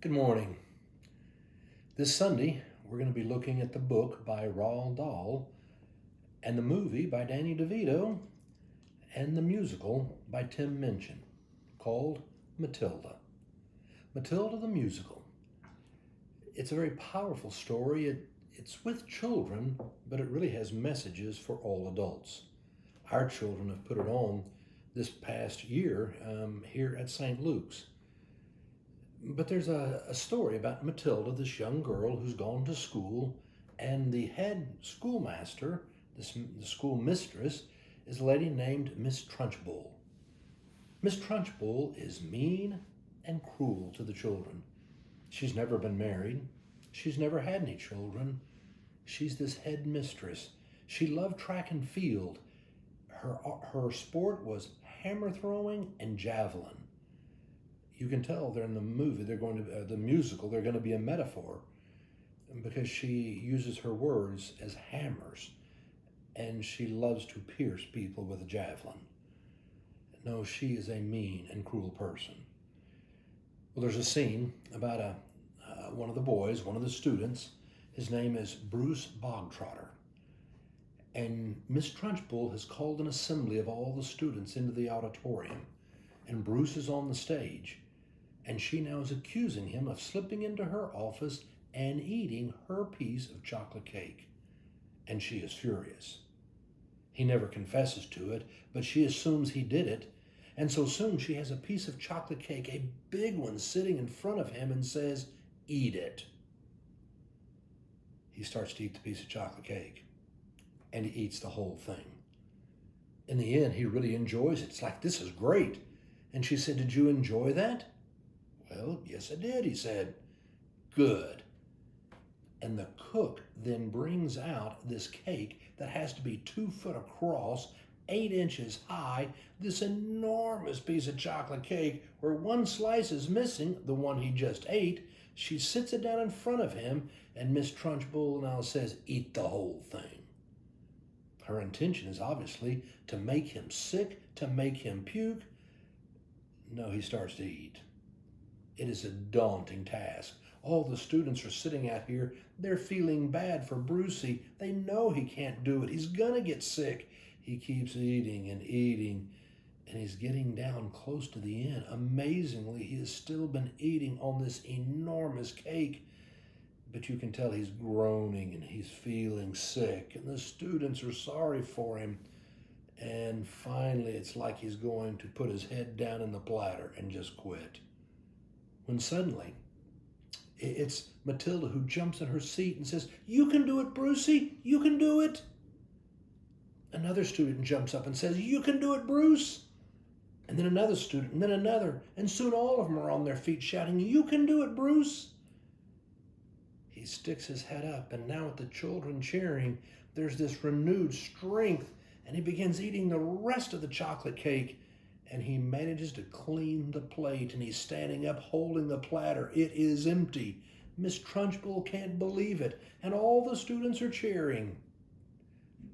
Good morning. This Sunday, we're going to be looking at the book by Roald Dahl and the movie by Danny DeVito and the musical by Tim Minchin called Matilda. Matilda the musical. It's a very powerful story. It's with children, but it really has messages for all adults. Our children have put it on this past year here at St. Luke's. But there's a story about Matilda, this young girl who's gone to school, and the head schoolmaster, the school mistress, is a lady named Miss Trunchbull. Miss Trunchbull is mean and cruel to the children. She's never been married. She's never had any children. She's this head mistress. She loved track and field. Her sport was hammer throwing and javelin. You can tell they're in the movie, the musical, they're going to be a metaphor because she uses her words as hammers and she loves to pierce people with a javelin. No, she is a mean and cruel person. Well, there's a scene about one of the boys, one of the students. His name is Bruce Bogtrotter. And Miss Trunchbull has called an assembly of all the students into the auditorium. And Bruce is on the stage. And she now is accusing him of slipping into her office and eating her piece of chocolate cake. And she is furious. He never confesses to it, but she assumes he did it. And so soon she has a piece of chocolate cake, a big one, sitting in front of him and says, "Eat it." He starts to eat the piece of chocolate cake, and he eats the whole thing. In the end, he really enjoys it. It's like, this is great. And she said, "Did you enjoy that?" "Well, yes, I did," he said. "Good." And the cook then brings out this cake that has to be 2 foot across, 8 inches high, this enormous piece of chocolate cake where one slice is missing, the one he just ate. She sits it down in front of him, and Miss Trunchbull now says, "Eat the whole thing." Her intention is obviously to make him sick, to make him puke. No, he starts to eat. It is a daunting task. All the students are sitting out here. They're feeling bad for Brucey. They know he can't do it. He's gonna get sick. He keeps eating and eating, and he's getting down close to the end. Amazingly, he has still been eating on this enormous cake, but you can tell he's groaning and he's feeling sick, and the students are sorry for him. And finally, it's like he's going to put his head down in the platter and just quit. When suddenly, it's Matilda who jumps in her seat and says, "You can do it, Brucey, you can do it." Another student jumps up and says, "You can do it, Bruce." And then another student, and then another, and soon all of them are on their feet shouting, "You can do it, Bruce." He sticks his head up, and now with the children cheering, there's this renewed strength, and he begins eating the rest of the chocolate cake. And he manages to clean the plate, and he's standing up holding the platter. It is empty. Miss Trunchbull can't believe it, and all the students are cheering.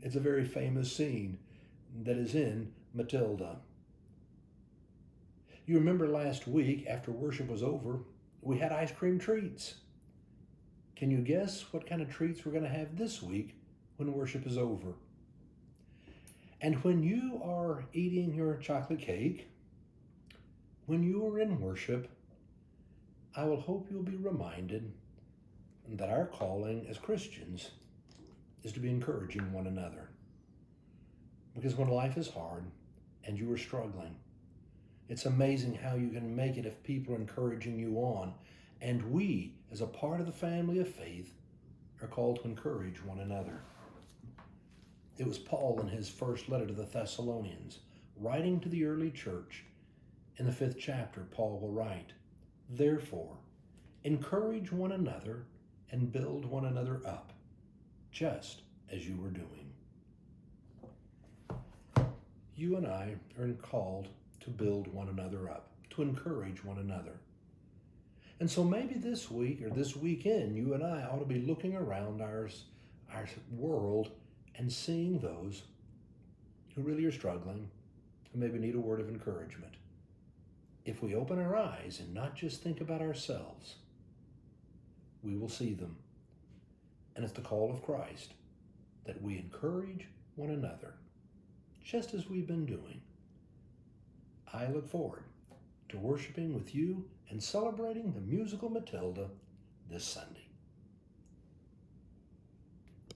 It's a very famous scene that is in Matilda. You remember last week, after worship was over, we had ice cream treats. Can you guess what kind of treats we're going to have this week when worship is over? And when you are eating your chocolate cake, when you are in worship, I will hope you'll be reminded that our calling as Christians is to be encouraging one another. Because when life is hard and you are struggling, it's amazing how you can make it if people are encouraging you on. And we, as a part of the family of faith, are called to encourage one another. It was Paul in his first letter to the Thessalonians, writing to the early church. In the 5th chapter, Paul will write, "Therefore, encourage one another and build one another up, just as you were doing." You and I are called to build one another up, to encourage one another. And so maybe this week or this weekend, you and I ought to be looking around our world and seeing those who really are struggling, who maybe need a word of encouragement. If we open our eyes and not just think about ourselves, we will see them. And it's the call of Christ that we encourage one another, just as we've been doing. I look forward to worshiping with you and celebrating the musical Matilda this Sunday.